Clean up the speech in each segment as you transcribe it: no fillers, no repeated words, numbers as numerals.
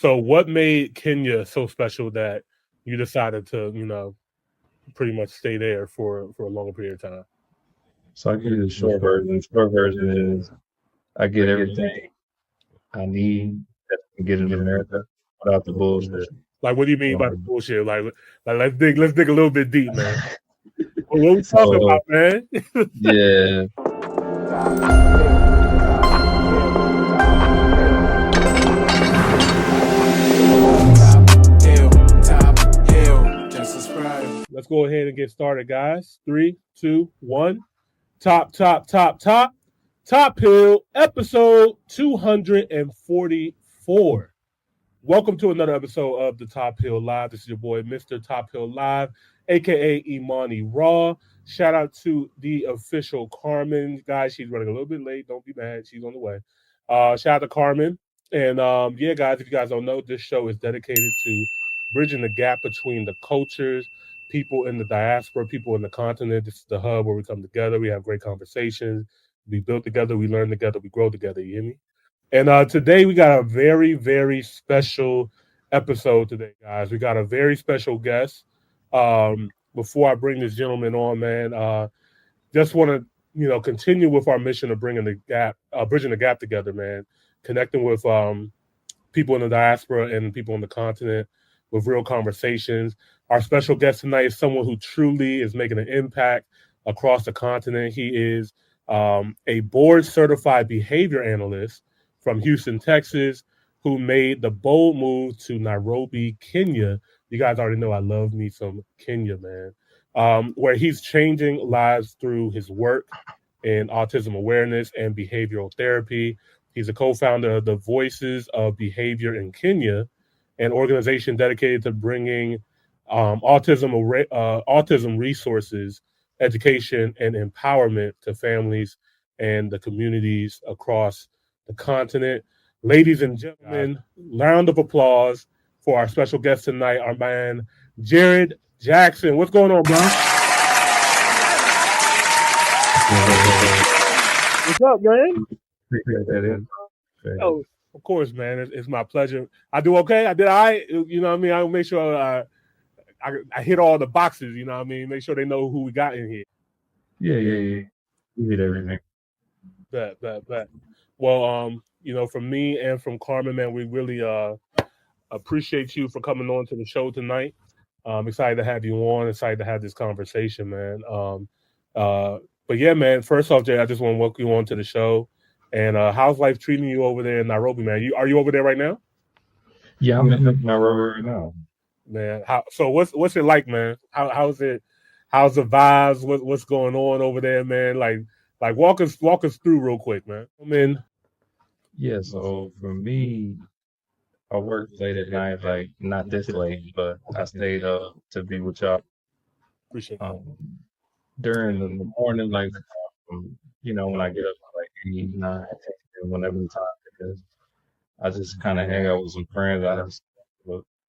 So what made Kenya so special that you decided to, pretty much stay there for a longer period of time? So I give you the short version. The short version is I get everything I need that I can get in America without the bullshit. Like, what do you mean by the bullshit? Like let's dig a little bit deep, man. What we talking about, man? Yeah. Let's go ahead and get started, guys. 3, 2, 1. Top Hill, episode 244. Welcome to another episode of the Top Hill Live. This is your boy, Mr. Top Hill Live, aka Imani Raw. Shout out to the official Carmen. Guys, she's running a little bit late. Don't be mad. She's on the way. Shout out to Carmen. And yeah, guys, if you guys don't know, this show is dedicated to bridging the gap between the cultures, people in the diaspora, people in the continent. This is the hub where we come together. We have great conversations. We build together. We learn together. We grow together. You hear me? And today we got a very, very special episode today, guys. We got a very special guest. Before I bring this gentleman on, man, just want to, continue with our mission of bridging the gap together, man. Connecting with people in the diaspora and people on the continent with real conversations. Our special guest tonight is someone who truly is making an impact across the continent. He is a Board Certified Behavior Analyst from Houston, Texas, who made the bold move to Nairobi, Kenya. You guys already know I love me some Kenya, man. Where he's changing lives through his work in autism awareness and behavioral therapy. He's a co-founder of the Voices of Behavior in Kenya, an organization dedicated to bringing autism resources, education, and empowerment to families and the communities across the continent. Ladies and gentlemen, round of applause for our special guest tonight, our man, Jared Jackson. What's going on, bro? What's up, man? Oh, of course, man. It's my pleasure. I do okay. I did all right. You know what I mean? I'll make sure I hit all the boxes. You know what I mean? Make sure they know who we got in here. Yeah. You hit everything. Bet. Well, from me and from Carmen, man, we really appreciate you for coming on to the show tonight. I'm excited to have you on. Excited to have this conversation, man. But yeah, man. First off, Jay, I just want to welcome you on to the show. And how's life treating you over there in Nairobi, man? Are you over there right now? Yeah, I'm in Nairobi right now. Man, so what's it like, man? How's it? How's the vibes? What's going on over there, man? Like walk us through real quick, man. I'm in. Yeah, so for me, I worked late at night, like not this late, but I stayed up to be with y'all. Appreciate it. During the morning, like when I get up like 8, 9, 10, whenever the time, because I just kind of hang out with some friends. I have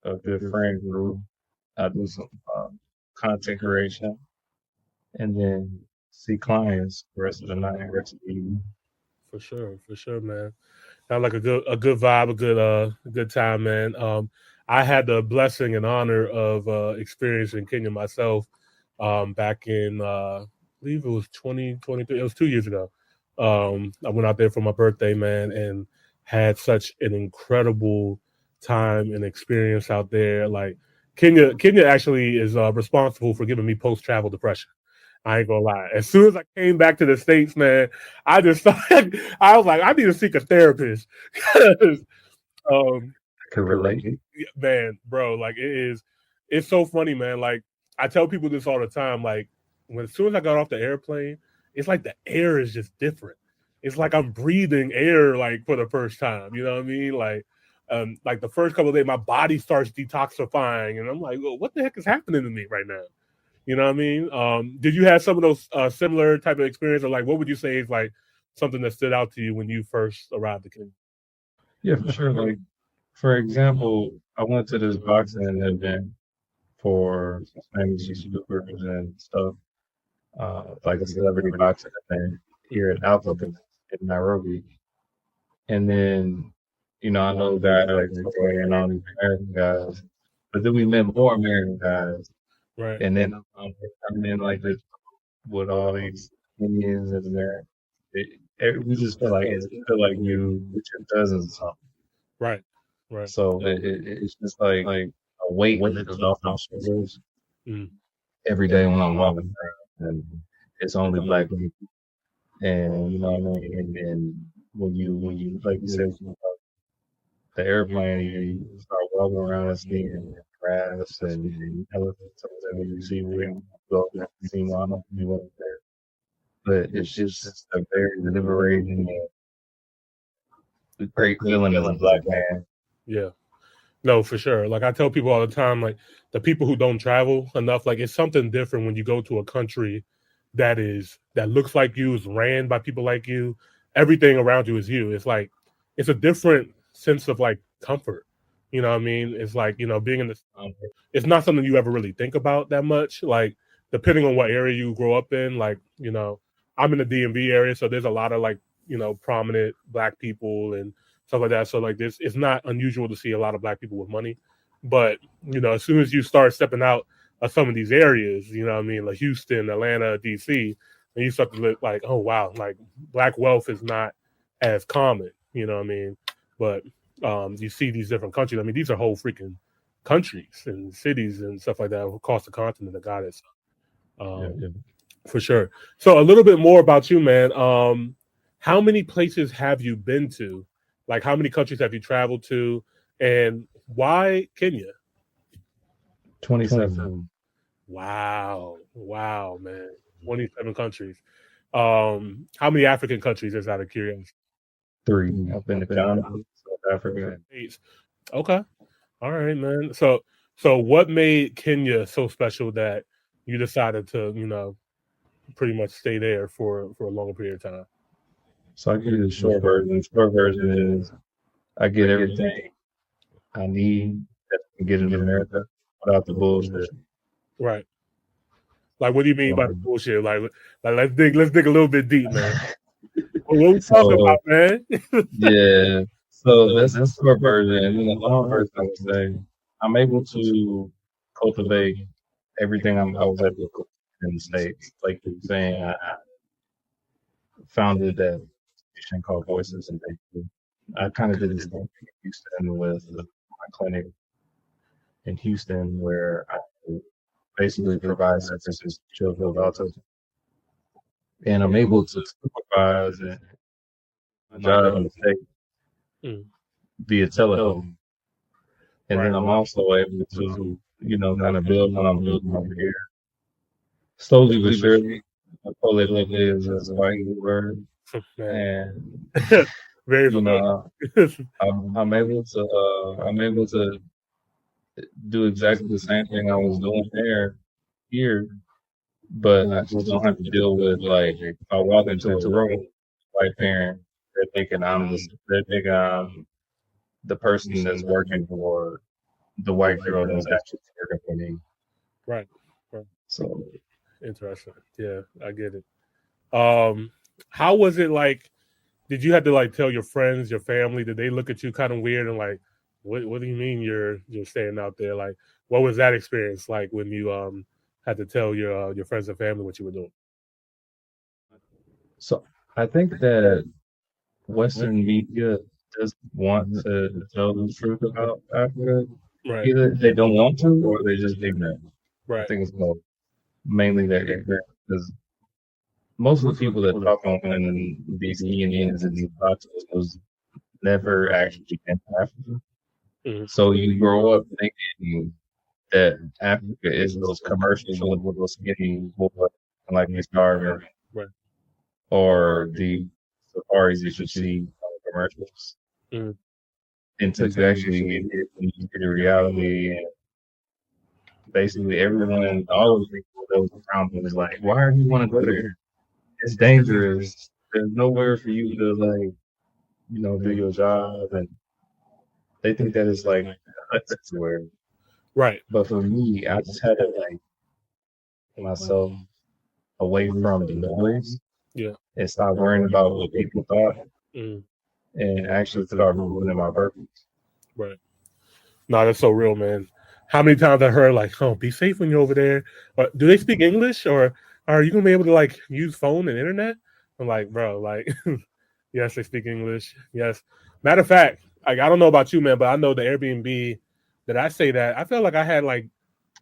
a good friend group. I do some content creation, and then see clients the rest of the night, rest of the evening. For sure, man. Sounds like a good vibe, a good time, man. I had the blessing and honor of experiencing Kenya myself back in I believe it was 2023. It was 2 years ago. I went out there for my birthday, man, and had such an incredible time and experience out there. Like Kenya actually is responsible for giving me post-travel depression. I ain't gonna lie. As soon as I came back to the States, man, I just I was like, I need to seek a therapist. I can relate. Man, bro, like it's so funny, man. Like I tell people this all the time. Like as soon as I got off the airplane, it's like the air is just different. It's like I'm breathing air like for the first time. You know what I mean? Like the first couple of days, my body starts detoxifying, and I'm like, well, what the heck is happening to me right now? You know what I mean? Did you have some of those similar type of experience, or like what would you say is like something that stood out to you when you first arrived to Kenya? Yeah, for sure. Like for example, I went to this boxing event for famous YouTubers and stuff, like a celebrity boxing event here in Nairobi, and then I know guys like Troy and all these American guys, but then we met more American guys, Right. and then coming in like this with all these Indians and there, we just feel like we two cousins or something. Right. Right. So it's just like a weight lifted off my shoulders Mm. every day when I'm walking around, and it's only black people. And you know what I mean? And when you like you said, the airplane, you start walking around and seeing grass and elephants and when you see where go up and see one of you up there. But it's just a very liberating and great feeling as a black man. Yeah. No, for sure. Like I tell people all the time, like the people who don't travel enough, like it's something different when you go to a country that looks like you, is ran by people like you. Everything around you is you. It's like it's a different sense of like comfort. You know what I mean? It's like, being in this it's not something you ever really think about that much. Like depending on what area you grow up in, like, I'm in the DMV area, so there's a lot of like, prominent black people and stuff like that. So like this, it's not unusual to see a lot of black people with money. But, as soon as you start stepping out of some of these areas, you know what I mean, like Houston, Atlanta, DC, and you start to look like, oh wow, like black wealth is not as common, you know what I mean? But you see these different countries. I mean, these are whole freaking countries and cities and stuff like that across the continent that got it. For sure. So a little bit more about you, man. How many places have you been to? Like how many countries have you traveled to? And why Kenya? 27. Wow, man. 27 countries. How many African countries is out of curiosity? 3. I've been to Ghana, South Africa. Okay. All right, man. So what made Kenya so special that you decided to, pretty much stay there for a longer period of time? So I give you the short version. The short version is I get everything I need that I can get in America without the bullshit. Right. Like, what do you mean by the bullshit? Like let's dig a little bit deep, man. What are we talking about, man? Yeah. So that's the short version. And then the long version, I would say, I'm able to cultivate everything I was able to cultivate in the States. Like you were saying, I founded that institution called Voices in Behavior. I kind of did this thing in Houston with my clinic in Houston where I basically provide services to children with autism. And I'm able to supervise and my job in the state via telephone. And then I'm also able to, kind of build what I'm building over here. Slowly but surely, I call it like it is as a white word. And very I'm able to do exactly the same thing I was doing here, but I just don't have to deal with like if I walk into a room, white parent, they're thinking I'm the person that's working for the white girl that's actually working for me. Right. So interesting. Yeah, I get it. How was it like? Did you have to like tell your friends, your family? Did they look at you kind of weird and like, what do you mean you're staying out there? Like, what was that experience like when you had to tell your friends and family what you were doing? So I think that Western media doesn't want to tell the truth about Africa. Right. Either they don't want to or they just ignorant. Right. I think it's both. Mainly they're ignorant because most of the people that talk on these ENNs and these podcasts was never actually in Africa. Mm-hmm. So you grow up thinking that Africa is those commercials with those skinny boys like Miss Garvin, right, or the safaris that you see on the commercials. Mm-hmm. And to actually get the reality, and basically everyone, all of the people that was around me was like, "Why do you want to go there? It's dangerous. There's nowhere for you to like, do your job." And they think that is like everywhere. Right. But for me, I just had to like get myself away from the noise. Yeah. And stop worrying about what people thought. Mm-hmm. and actually start ruining my purpose. Right. No, that's so real, man. How many times I heard like, "Oh, be safe when you're over there." Or, do they speak English, or are you gonna be able to like use phone and internet? I'm like, bro, like, yes, they speak English. Yes. Matter of fact, like I don't know about you, man, but I know the Airbnb that I stayed at. I felt like I had like,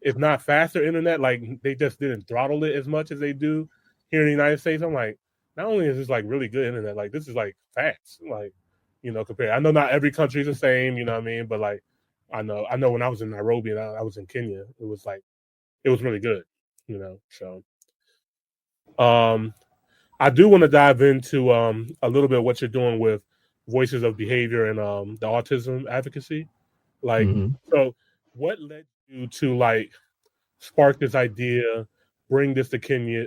if not faster internet, like they just didn't throttle it as much as they do here in the United States. I'm like, not only is this like really good internet, like this is like fast, like compared. I know not every country is the same, you know what I mean, but like I know when I was in Nairobi and I was in Kenya, it was like it was really good, So um I do want to dive into a little bit of what you're doing with Voices of Behavior and the autism advocacy. Like, Mm-hmm. so what led you to like spark this idea, bring this to Kenya?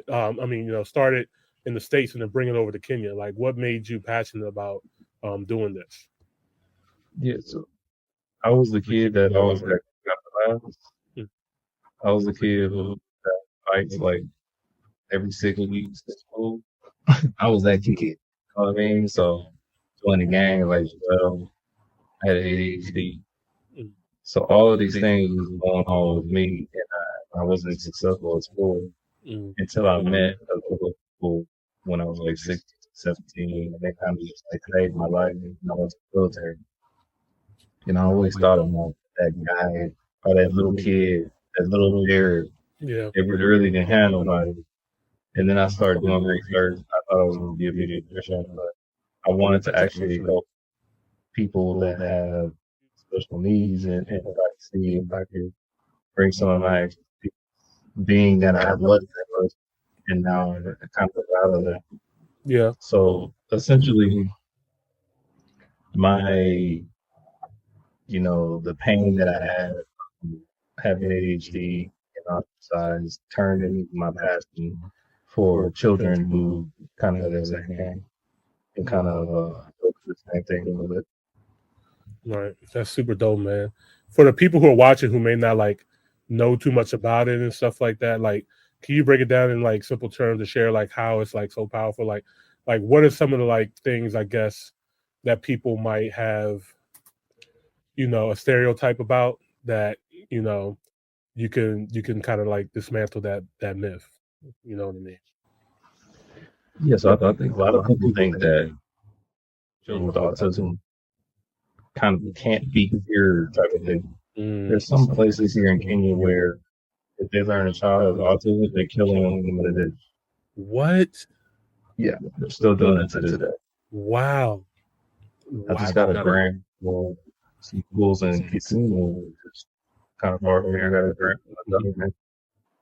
Start it in the States and then bring it over to Kenya. Like, what made you passionate about doing this? Yeah, so I was the kid that always got the laughs. Mm. I was the kid who got fights like every 6 weeks at school. I was that kid. You know what I mean? So joined the gang like 12. I had ADHD. Mm. So all of these things was going on with me, and I wasn't successful at school Mm. until I met a couple of people when I was like 16, 17, and they kind of just like saved my life when I was in the military. I always thought of that guy or that little kid, that little Jared. Yeah. It really didn't have nobody. And then I started doing research. I thought I was going to be a pediatrician, but I wanted to actually help people that have special needs, and if I could see if I could bring some of my expertise, being that I was that person, and now I'm kind of out of that. Yeah. So essentially, my the pain that I had from having ADHD and ostracized turned into my passion for children who kind of have the same pain and kind of go through the same thing a little bit. Right. That's super dope, man. For the people who are watching who may not like know too much about it and stuff like that, like can you break it down in like simple terms to share like how it's like so powerful? Like what are some of the like things I guess that people might have, a stereotype about that, you can kind of like dismantle that myth. You know what I mean? Yeah, so I think a lot of people think that children with autism kind of can't be cured type of thing. There's some places here in Kenya where if they learn a child has autism, they kill them in the ditch. What? Yeah, they're still doing it to this day. Wow. I just got a grant for some schools in Kisumu, which is kind of far from here. I got a grant from the government,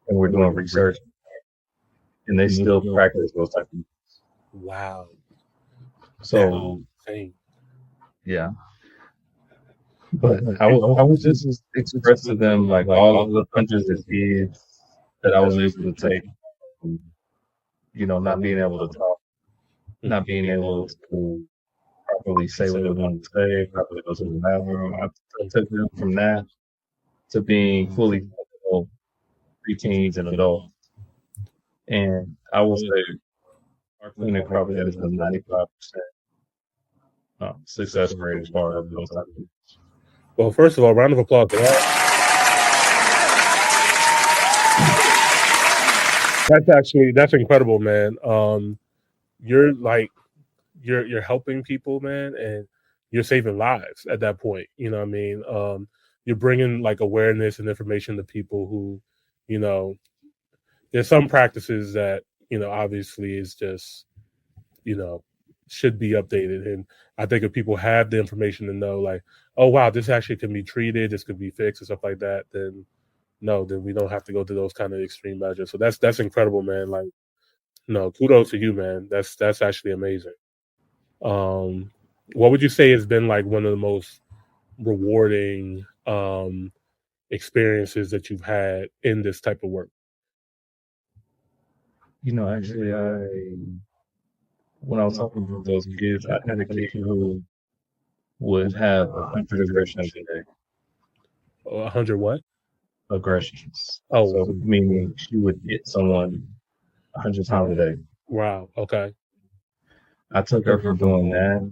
and we're doing research, and they still practice those type of things. Wow. So, yeah. But I was just express to them like all of the hundreds of kids that I was able to take, not being able to talk, not being able to properly say what they wanted to say, properly go to the bathroom. I took them from that to being fully functional preteens and adults. And I will say our clinic probably has a 95% success rate as far as those type of things. Well, first of all, round of applause for that. That's incredible, man. You're like you're helping people, man, and you're saving lives at that point. You know what I mean? You're bringing like awareness and information to people who, there's some practices that obviously is just should be updated. And I think if people have the information to know, like, oh wow, this actually can be treated, this could be fixed and stuff like that, then then we don't have to go to those kind of extreme measures. So that's incredible, man. Like, no, kudos to you, man. That's actually amazing. What would you say has been like one of the most rewarding experiences that you've had in this type of work? Actually, when I was talking to those kids, I had a kid who would have 100 aggressions a day. 100 what? Aggressions. Oh, so meaning she would hit someone 100 times a day. Wow. Okay. I took her from doing that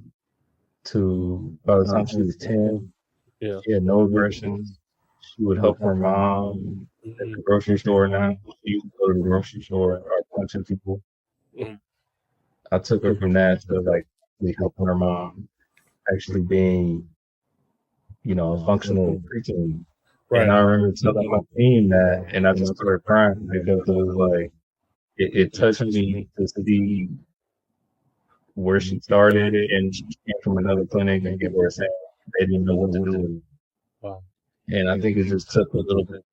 to by the time she was 10, Yeah. she had no aggression. She would help her mom at the grocery store now. She used to go to the grocery store or punching people. Mhm. I took her from that to like helping her mom actually being, a functional preteen. And Right. I remember telling my team that, and I just started crying because it was like, it touched me to see where she started, and she came from another clinic and people were saying they didn't know what to do with it. Wow. And I think it just took a little bit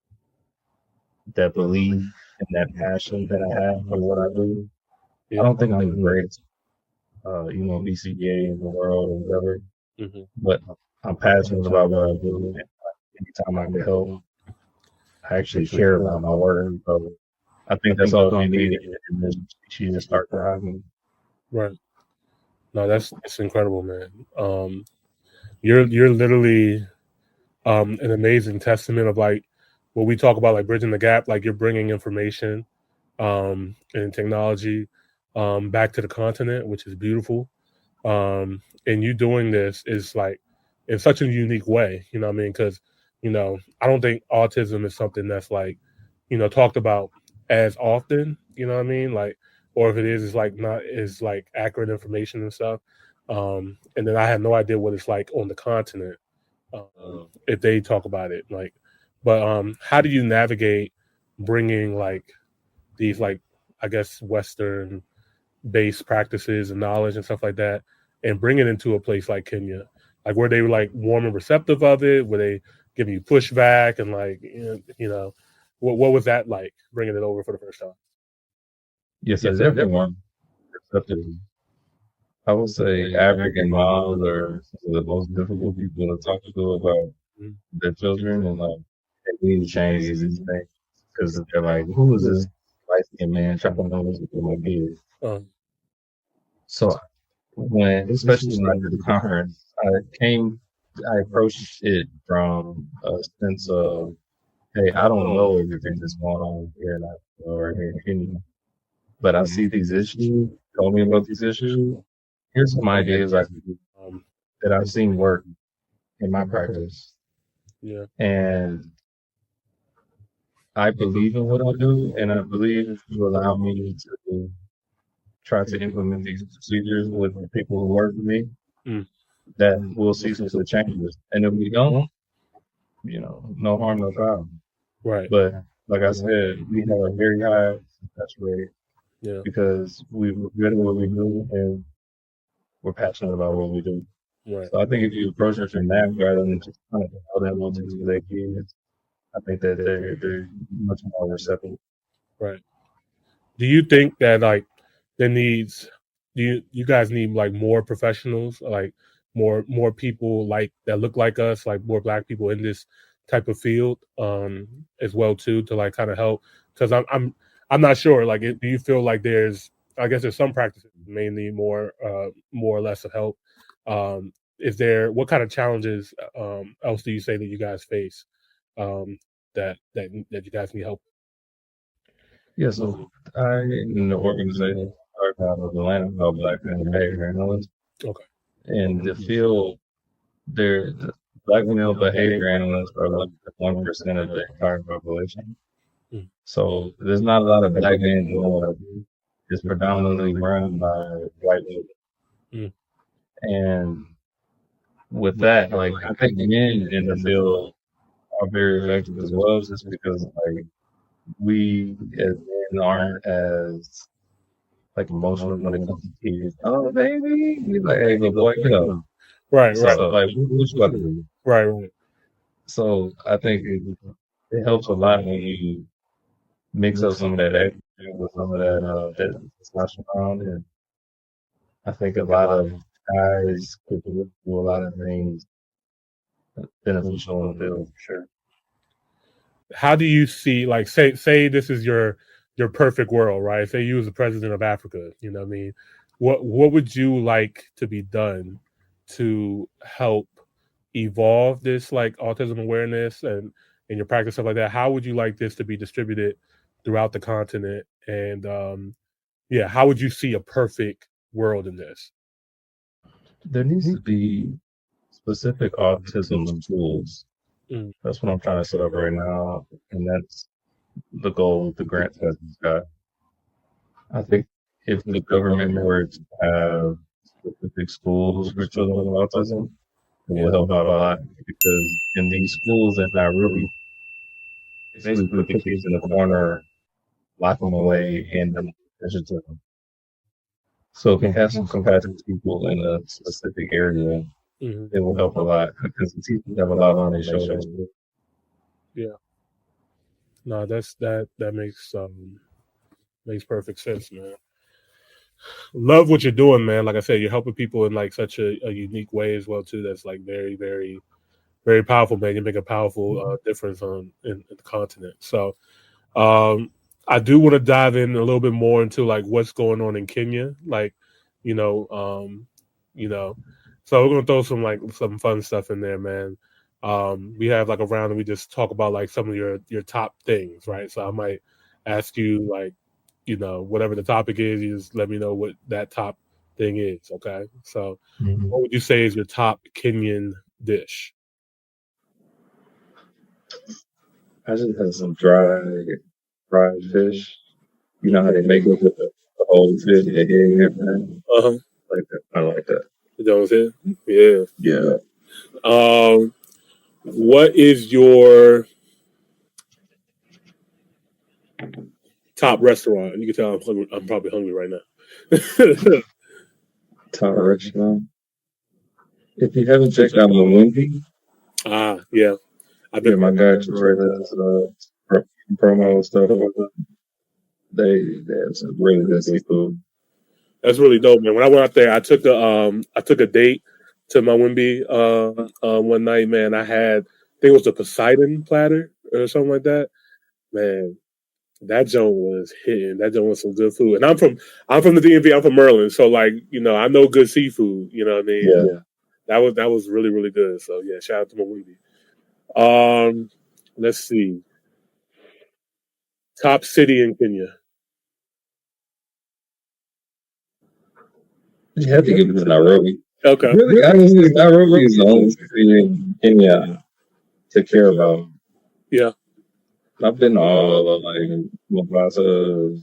that belief and that passion that I have for what I do. I Yeah. don't think I'm the greatest, BCBA in the world or whatever, Hmm. but I'm passionate about what I do. And anytime I can help, I actually care about my work. So I think that's all we needed. And then she just started thriving. Right. No, that's incredible, man. You're literally an amazing testament of like what we talk about, like bridging the gap. Like you're bringing information and technology back to the continent, which is beautiful. And you doing this is like in such a unique way, you know what I mean? Because, I don't think autism is something that's like, talked about as often, you know what I mean? Like, or if it is, it's like not as like accurate information and stuff. And then I have no idea what it's like on the continent if they talk about it. Like, but how do you navigate bringing like these like I guess Western based practices and knowledge and stuff like that, and bring it into a place like Kenya? Like, were they like warm and receptive of it? Were they giving you pushback and like what was that like bringing it over for the first time? Yes, I definitely want receptive. I would say African moms are some of the most difficult people to talk to about Mhm. their children, and like they need to change these things because they're like, who is this light skinned man trying to know what's with my kids? Um, So especially when I did the conference, I approached it from a sense of, hey, I don't know everything that's going on here in Africa or here in Kenya, but I see these issues. Tell me about these issues. Here's some ideas I can do um, that I've seen work in my practice, yeah, and I believe in what I do, and I believe if you allow me to try to implement these procedures with the people who work with me, mm, that we'll see some of the changes. And if we don't, no harm, no foul. right, But like I said, we have a very high success rate yeah, because we're good at what we do and we're passionate about what we do. right. So I think if you approach it from that rather than just kind of tell them what to do their kids, I think that they're much more receptive. Right. Do you think that like there needs do you guys need like more professionals, like more people like that look like us, like more black people in this type of field as well too to like kind of help? Because I'm not sure. Like, do you feel like I guess there's some practices may need more or less of help. Is there what kind of challenges else do you say that you guys face um, that you guys need help? Yeah, so I in the organization started out of Atlanta called Black Family Behavior Analyst. Okay. And the field the black male behavior analysts are like 1% of the entire population. Mm. So there's not a lot of black men doing what I do. It's predominantly run by white women. Mm. And with that, like I think men in the field are very effective as well, just because like we as men aren't as like emotional when it comes to kids. Oh baby, we like, hey little boy, get up. Right, So right, like what you about to do? right, right. So I think it helps a lot when you mix up some of that extra with some of that testosterone, and I think a lot of guys could do a lot of things beneficial in the field for sure. How do you see like say this is your perfect world, right? Say you was the president of Africa, you know what I mean? What would you like to be done to help evolve this like autism awareness and your practice stuff like that? How would you like this to be distributed throughout the continent? And yeah, how would you see a perfect world in this? There needs to be specific autism schools. Mm. That's what I'm trying to set up right now, and that's the goal with the grant that we've got. I think if the government were to have specific schools for children with autism, it will help out a lot because in these schools in Nairobi, basically put the kids in the corner, lock them away, and don't pay attention to them. So if we have some compassionate people in a specific area, it will help a lot because the teachers have a lot on their shoulders. Yeah. No, that makes perfect sense, man. Love what you're doing, man. Like I said, you're helping people in like such a unique way as well too. That's like very, very, very powerful, man. You make a powerful difference in the continent. So, I do want to dive in a little bit more into like what's going on in Kenya, like you know, you know. So we're gonna throw some fun stuff in there, man. We have like a round and we just talk about like some of your top things, right? So I might ask you like, whatever the topic is, you just let me know what that top thing is. Okay. So what would you say is your top Kenyan dish? I just had some fried fish. You know how they make it with the whole fish, the egg and everything? Like that. I like that. You know what I'm saying? Yeah. Yeah. What is your top restaurant? You can tell I'm hungry. I'm probably hungry right now. Top restaurant. If you haven't checked out Mwimbi, yeah. I've been my guy Troy does promo stuff. They have some really good seafood. That's really dope, man. When I went out there, I took a date to my Wimby one night, man. I think it was the Poseidon platter or something like that. Man, that joint was hitting. That joint was some good food. And I'm from the DMV. I'm from Maryland, so like I know good seafood. You know what I mean? Yeah. That was really really good. So yeah, shout out to my Wimby. Let's see. Top city in Kenya. You have to give it to Nairobi. Okay. Really, honestly, Nairobi is the only city in Kenya to care about. Yeah. I've been to all of like Mombasa.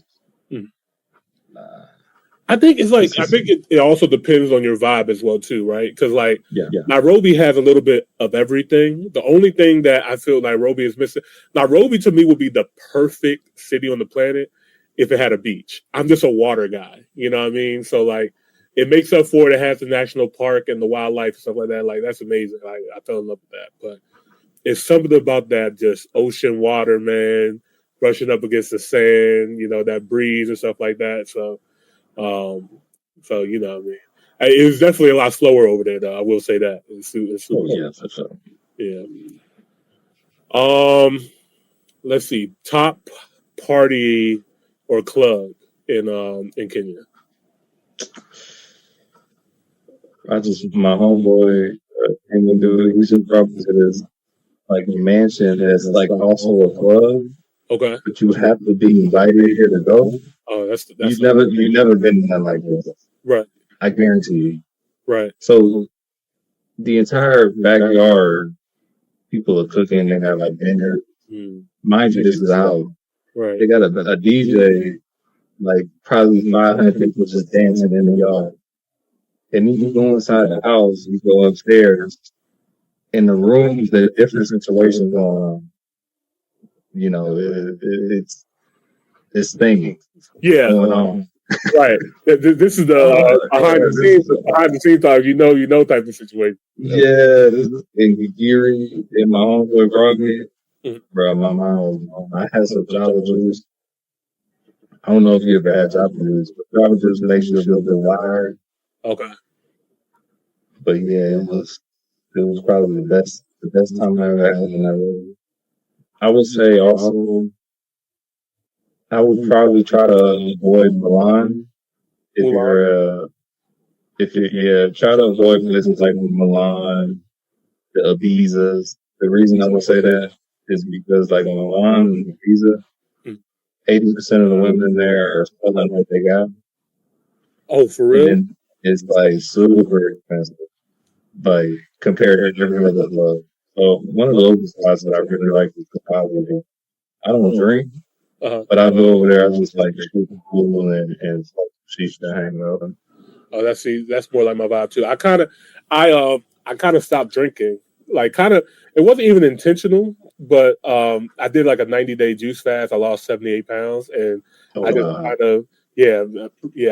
I think it also depends on your vibe as well too, right? Because like Nairobi has a little bit of everything. The only thing that I feel Nairobi is missing, Nairobi to me would be the perfect city on the planet if it had a beach. I'm just a water guy, you know what I mean? So like it makes up for it. It has the national park and the wildlife and stuff like that. Like that's amazing. I fell in love with that. But it's something about that just ocean water, man, brushing up against the sand, that breeze and stuff like that. So you know what I mean. It was definitely a lot slower over there, though. I will say that. It's yeah, for sure. Yeah. Let's see. Top party or club in Kenya. My homeboy Kenyan dude. He just dropped into this like mansion that's like also a club. Okay. But you have to be invited here to go. Oh, that's you've never been in nothing like this. Right. I guarantee you. Right. So the entire backyard, people are cooking. They have like dinner. Mind you, this is out. Right. They got a DJ, like probably 500 people just dancing in the yard. And you go inside the house, you go upstairs. In the rooms, there are different situations going on. It's things. Yeah. Going on. Right. This is the behind the scenes type, type of situation. Yeah, this is in Geary in my homeboy Broadgate. Bro, my mom, I had some Java Juice. I don't know if you ever had Java Juice, but Java Juice makes you feel the wired. Okay. But yeah, it was probably the best time I ever had in Nairobi. I would say also, I would probably try to avoid Milan. If you're try to avoid places like Milan, the Ibizas. The reason I would say that is because like Milan and Ibiza, 80% of the women there are selling what they got. Oh, for real? it's like super expensive, like compared to every other club. So one of the local spots that I really like is the Cabo. I don't drink, but I go over there. I just like shoot the pool and smoke shisha and hang out. Oh, that's more like my vibe too. I kind of stopped drinking. Like it wasn't even intentional, but I did like a 90-day juice fast. I lost 78 pounds, and I just kind of yeah.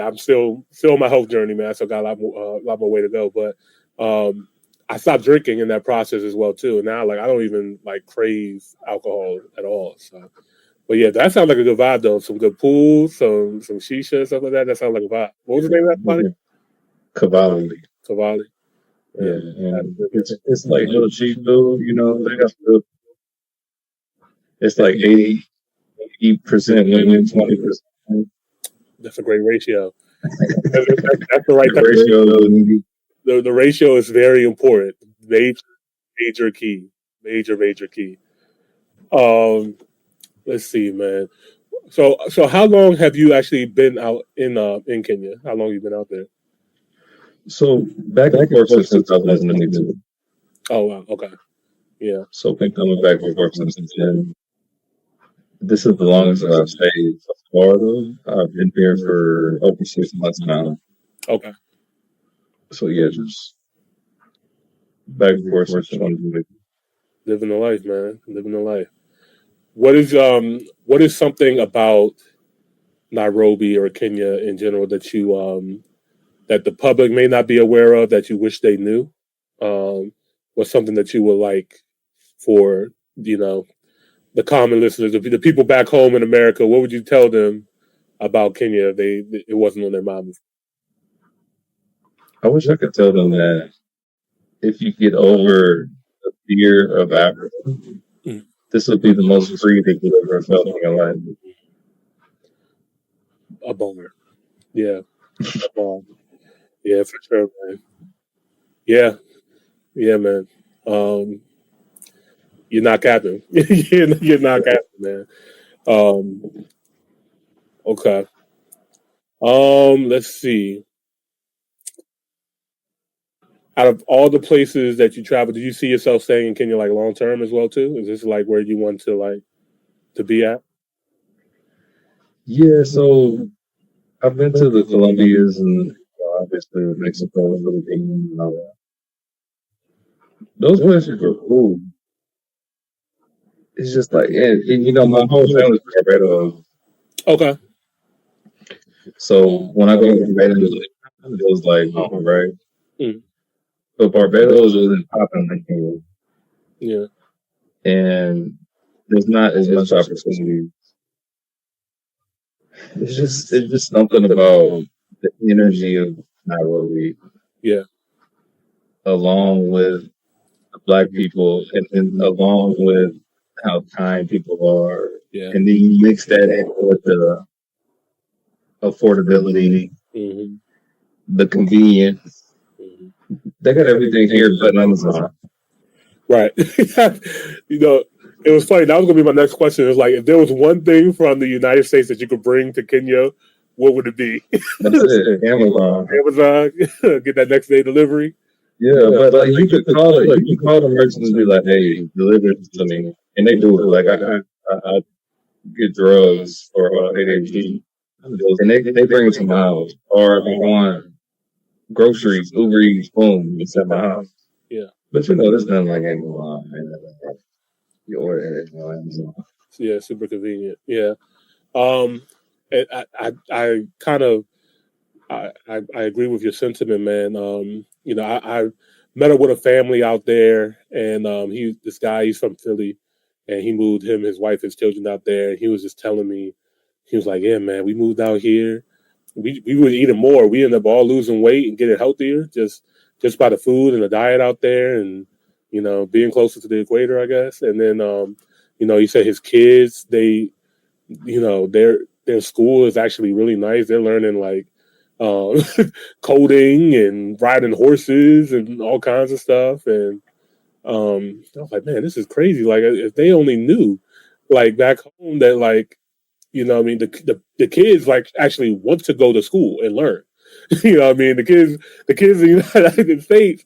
I'm still on my health journey, man. So got a lot more way to go. But I stopped drinking in that process as well too. And now like I don't even like crave alcohol at all. So, but yeah, that sounds like a good vibe though. Some good pool, some shisha and stuff like that. That sounds like a vibe. What was the name of that party? Cavalli. Cavalli. Yeah, and it's like little cheap food, you know. They got good. It's like 80% women, 20%. That's a great ratio. That's the right ratio. The ratio is very important. Major key. Major key. Let's see, man. So how long have you actually been out in Kenya? How long have you been out there? So back and forth since 2022. Oh wow, okay. Yeah. So been coming back and forth since then. This is the longest I've stayed in Florida. I've been here for over 6 months now. Okay. So yeah, just back and forth since 2022. Living the life, man. Living the life. What is something about Nairobi or Kenya in general that you that the public may not be aware of that you wish they knew? What's something that you would like for the common listeners, the people back home in America? What would you tell them about Kenya if it wasn't on their mind? I wish I could tell them that if you get over the fear of Africa, this would be the most free that you've ever felt in your life. A baller. Yeah. A baller. Yeah, for sure, man. Yeah. Yeah, man. You're not capping. You're not capping, man. Okay. Let's see. Out of all the places that you travel, did you see yourself staying in Kenya like long term as well too? Is this like where you want to be at? Yeah, so I've been to the Colombias and obviously Mexico and Philippines and all that. Those places were cool. It's just like, and my whole family's Barbados. Okay. So when I go to Barbados, it was like home, right? Mm. But Barbados wasn't popping like Kenya. Yeah. And there's not as much opportunity. It's just something about the energy of Nairobi. Yeah. Along with the Black people and along with how kind people are. Yeah. And then you mix that in with the affordability, the convenience. They got everything here but Amazon. Right. It was funny. That was going to be my next question. It's like, if there was one thing from the United States that you could bring to Kenya, what would it be? That's it. Amazon. Get that next day delivery. Yeah, but like you could call it. You can call the merchants and be like, "Hey, deliver it to me," and they do it. Like I get drugs for ADHD, and they bring it to my house. Or if I want groceries, Uber Eats, boom, it's at my house. Yeah, but there's nothing like Amazon. You order it on Amazon. Yeah, super convenient. Yeah, I kind of I agree with your sentiment, man. I met up with a family out there, and he's from Philly, and he moved his wife, his children out there. And he was just telling me, he was like, "Yeah, man, we moved out here. We were eating more. We ended up all losing weight and getting healthier just by the food and the diet out there, and being closer to the equator, I guess." And then he said his kids, their school is actually really nice. They're learning like coding and riding horses and all kinds of stuff. And I was like, man, this is crazy. Like, if they only knew, like back home, that like, the kids like actually want to go to school and learn. You know what I mean? The kids in the United States,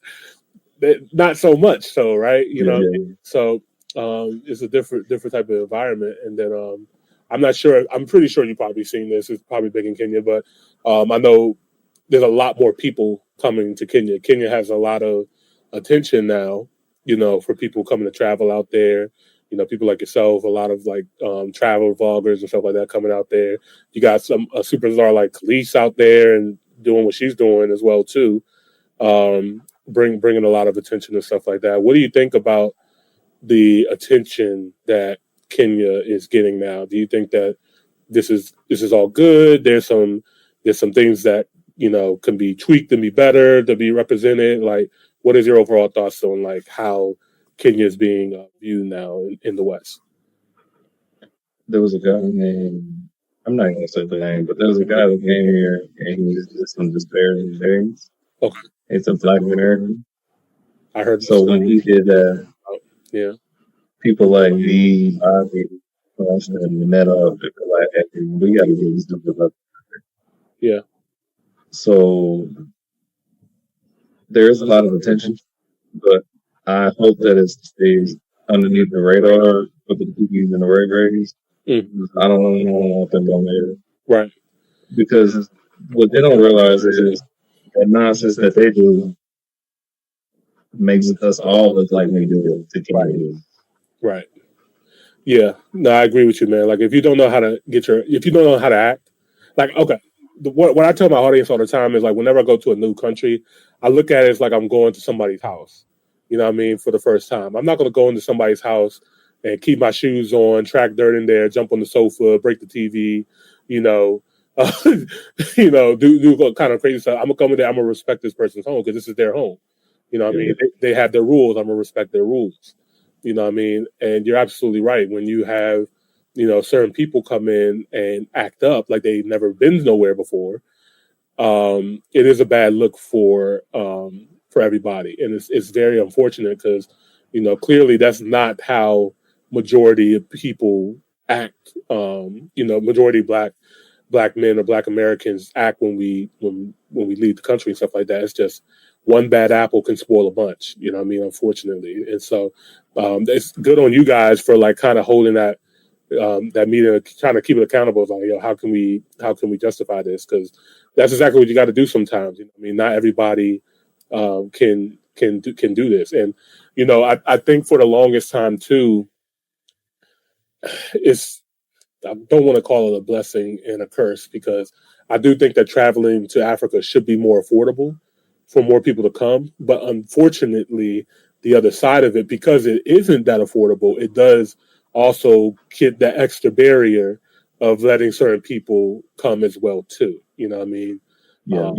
not so much so, right? You know what I mean? So it's a different type of environment. And then I'm not sure. I'm pretty sure you've probably seen this. It's probably big in Kenya, but I know there's a lot more people coming to Kenya. Kenya has a lot of attention now, for people coming to travel out there. People like yourself, a lot of like travel vloggers and stuff like that coming out there. You got a superstar like Khalees out there and doing what she's doing as well too. Bringing a lot of attention and stuff like that. What do you think about the attention that Kenya is getting now? Do you think that this is all good? There's some things that can be tweaked and be better to be represented. Like, what is your overall thoughts on like how Kenya is being viewed now in the West? There was a guy named, I'm not going to say the name, but there was a guy that came here and he was just some disparaging things. Okay. It's a Black American. I heard. So when he did that, yeah, people like me, and met up, like, hey, we got to do this stuff about. Yeah. So there is a lot of attention, but I hope that it stays underneath the radar for the TVs and the ratings. I don't want them on there. Right. Because what they don't realize is that nonsense that they do makes us all look like we do it to try to do. Right. Yeah. No, I agree with you, man. Like, if you don't know how to if you don't know how to act, like, okay, what I tell my audience all the time is like, whenever I go to a new country, I look at it as like I'm going to somebody's house. You know what I mean? For the first time, I'm not going to go into somebody's house and keep my shoes on, track dirt in there, jump on the sofa, break the TV, do kind of crazy stuff. I'm gonna come in there. I'm gonna respect this person's home because this is their home. You know what I mean? They have their rules. I'm gonna respect their rules. You know what I mean? And you're absolutely right. When you have, certain people come in and act up like they've never been nowhere before, it is a bad look for everybody, and it's very unfortunate because, clearly that's not how majority of people act. Majority black men or black Americans act when we leave the country and stuff like that. It's just one bad apple can spoil a bunch, you know what I mean, unfortunately. And so it's good on you guys for like kind of holding that meeting, trying to keep it accountable. Like, how can we justify this? Because that's exactly what you got to do sometimes. I mean, not everybody can do this. And, I think for the longest time too, I don't want to call it a blessing and a curse, because I do think that traveling to Africa should be more affordable for more people to come. But unfortunately, the other side of it, because it isn't that affordable, it does also get that extra barrier of letting certain people come as well too. You know what I mean? Yeah.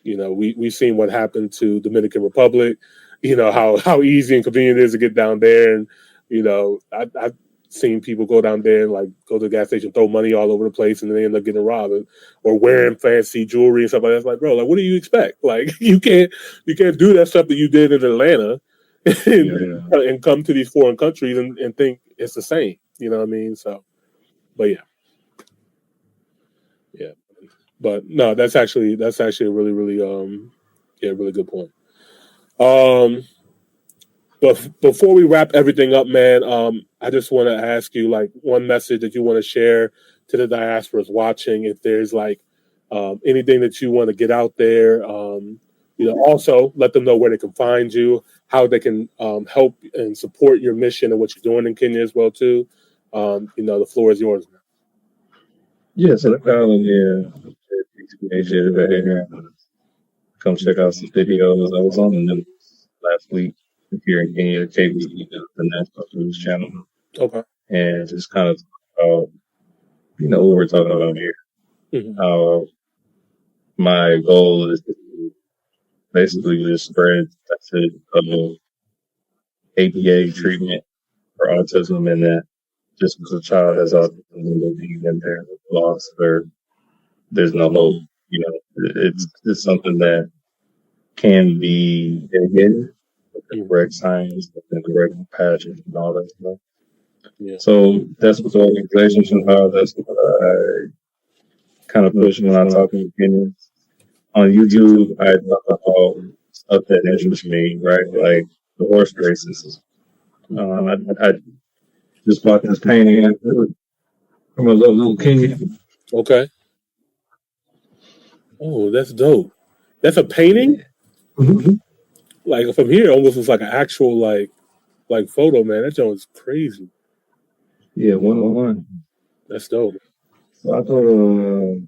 We've seen what happened to Dominican Republic. How easy and convenient it is to get down there, and I've seen people go down there and like go to the gas station, throw money all over the place, and then they end up getting robbed or wearing fancy jewelry and stuff like that. It's like, bro, like, what do you expect? Like, you can't do that stuff that you did in Atlanta and come to these foreign countries and think it's the same. You know what I mean? So, but yeah. But no, that's actually a really, really really good point. But before we wrap everything up, man, I just want to ask you like one message that you want to share to the diasporas watching. If there's like anything that you want to get out there, also let them know where they can find you, how they can help and support your mission and what you're doing in Kenya as well too. The floor is yours, man. Yeah, so behavior. Come check out some videos. I was on the news last week here in Kenya, KBC, the National News Channel. Okay. And just kind of, what we're talking about here. Mm-hmm. My goal is to basically just spread the message of ABA treatment for autism, and that just because a child has autism and they're lost or there's no hope, it's something that can be mitigated with the correct science, with the correct compassion, and all that stuff. Yeah. So that's what the organization is about. That's what I kind of push when I talk to opinions. on YouTube, I talk about stuff that interests me, right? Like the horse races. I just bought this painting from a little Kenyan. Okay. Oh, that's dope. That's a painting? Mm-hmm. Like from here, almost looks like an actual like photo, man. That joint is crazy. Yeah, 101. That's dope. So I thought,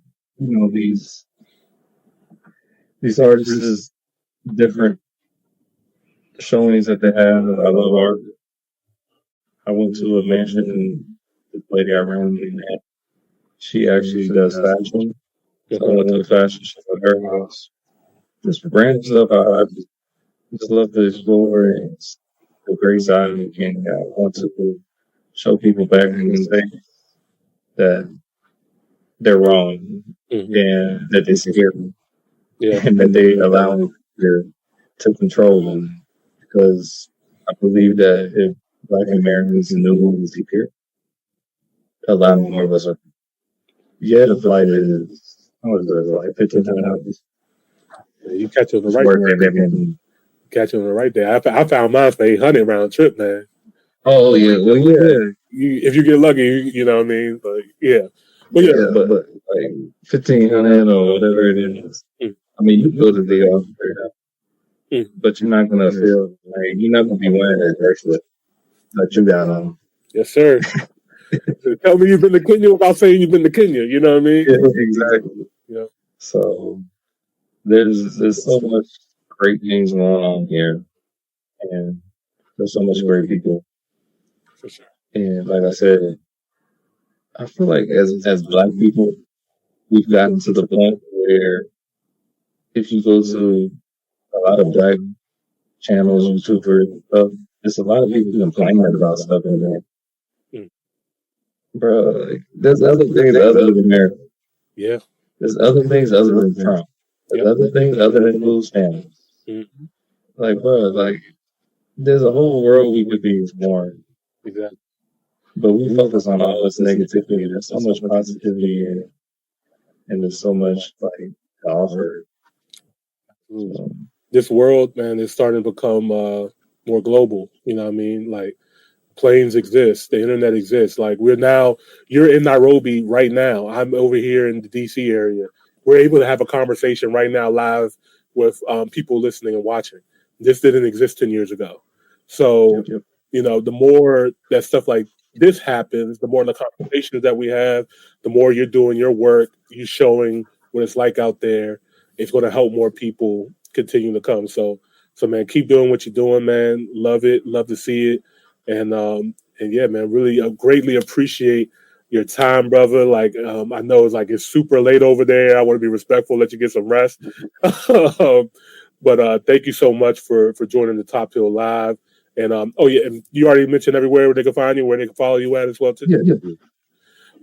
these artists, different showings that they have. I love art. I went to a mansion and this lady I randomly met, she actually does fashion. So I went to the fashion show at her house. Just random stuff. I just love to explore and the great side of it. And I want to show people back in the States that they're wrong and that they're scared and that they allow fear to control them. Because I believe that if Black Americans knew who was here, a lot more of us are. Yeah, the flight is, what is it, like 1,500 hours? Yeah, you catch it on the right day. Catch it on the right day. I found mine for 800 round trip, man. Oh yeah, well yeah. If you get lucky, you know what I mean. But yeah, but like 1,500 or whatever it is. I mean, you go to the office, but you're not gonna feel like you're not gonna be wearing that bracelet that you got on. Yes, sir. Tell me you've been to Kenya without saying you've been to Kenya. You know what I mean? Yeah, exactly. Yeah. So there's so much great things going on here, and there's so much great people. For sure. And like I said, I feel like as Black people, we've gotten to the point where if you go to a lot of Black channels, YouTubers, and stuff, there's a lot of people complaining about stuff in there. Bro, like, there's other things other than America. Yeah. There's other things other than Trump. There's other things other than loose families. Like, bro, like, there's a whole world we could be exploring. Exactly. But we focus on all this negativity. There's so much positivity in it. And there's so much, like, to offer. So, this world, man, is starting to become more global. You know what I mean? Like, planes exist, the internet exists. Like you're in Nairobi right now. I'm over here in the DC area. We're able to have a conversation right now live with people listening and watching. This didn't exist 10 years ago. So, you know, the more that stuff like this happens, the more the conversations that we have, the more you're doing your work, you showing what it's like out there. It's going to help more people continue to come. So man, keep doing what you're doing, man. Love it. Love to see it. And yeah, man, really greatly appreciate your time, brother. Like, I know it's super late over there. I want to be respectful, let you get some rest. But thank you so much for joining the Top Hill Live. And oh yeah, and you already mentioned everywhere where they can find you, where they can follow you at as well too.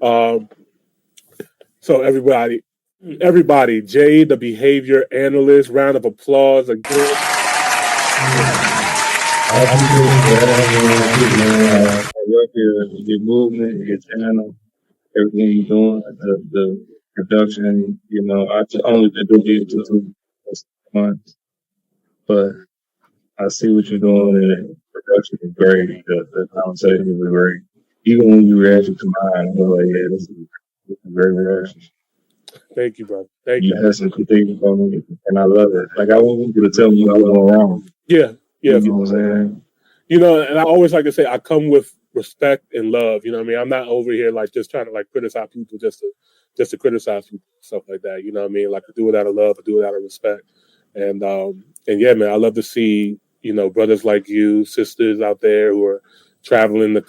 Yeah. So everybody, Jay, the behavior analyst, round of applause again. I love your movement, your channel, everything you're doing, the production. You know, I just only been doing it 2 months, but I see what you're doing, and the production is great. The conversation is great. Even when you react to mine, I'm like, yeah, this is a great reaction. Thank you, bro. Thank you. You had some critiques on me, and I love it. Like, I want you to tell me I was going wrong. Yeah. You know what I'm saying? You know, and I always like to say I come with respect and love. You know what I mean? I'm not over here like just trying to like criticize people just to criticize people, stuff like that. You know what I mean? Like I do it out of love, I do it out of respect. And yeah, man, I love to see, you know, brothers like you, sisters out there who are traveling the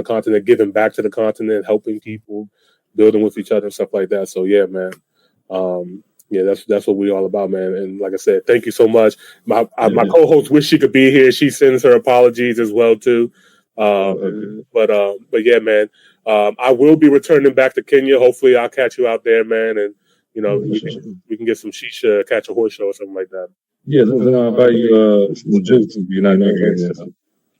continent, giving back to the continent, helping people, building with each other and stuff like that. So yeah, man. Yeah, that's what we're all about, man. And like I said, thank you so much. My co-host wish she could be here. She sends her apologies as well too. But yeah, man. I will be returning back to Kenya. Hopefully, I'll catch you out there, man. And you know, we can get some shisha, catch a horse show or something like that. Yeah, then I'll buy you some juice if you're not there.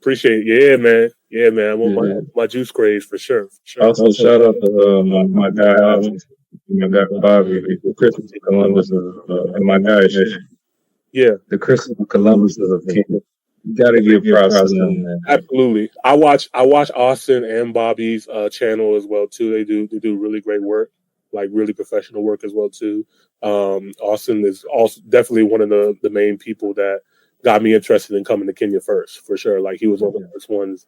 Appreciate it. Yeah, man. Yeah, man. I want my juice craze for sure. Also, shout out to my guy. You got Bobby, the Christopher Columbus and my guy, Yeah, the Christopher Columbus of Kenya. You got to give props to them, man. absolutely. I watch Austin and Bobby's channel as well too. They do really great work, like really professional work as well too. Austin is also definitely one of the main people that got me interested in coming to Kenya first, for sure. Like he was one of the first ones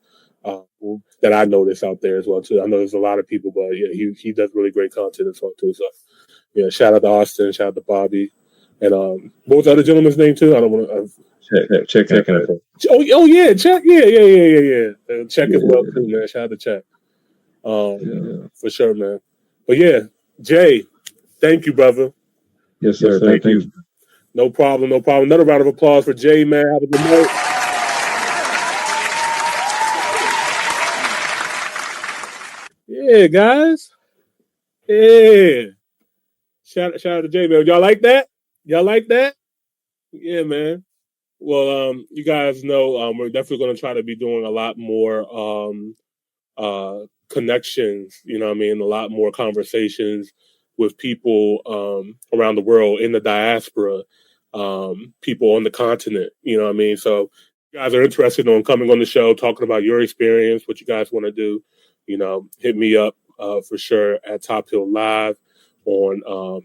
that I noticed out there as well too. I know there's a lot of people, but yeah, he does really great content as well too. So yeah, shout out to Austin, shout out to Bobby, and what was the other gentleman's name too? I don't want to. Check. Oh yeah, Check. Yeah. Check as well too, man. Shout out to Check. For sure, man. But yeah, Jay, thank you, brother. Yes, sir. Thank you. No problem. Another round of applause for Jay, man. Have a good night. Yeah, guys. Yeah. Shout out to Jay, man. Y'all like that? Yeah, man. Well, you guys know we're definitely going to try to be doing a lot more connections, you know what I mean, a lot more conversations with people around the world, in the diaspora, people on the continent, you know what I mean? So if you guys are interested in coming on the show, talking about your experience, what you guys want to do, you know, hit me up for sure at Top Hill Live on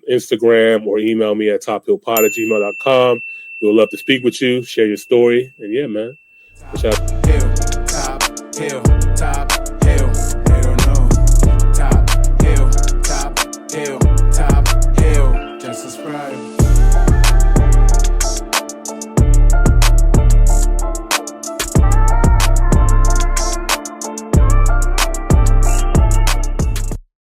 Instagram, or email me at tophillpod@gmail.com. We would love to speak with you, share your story, and yeah, man. Top Hill.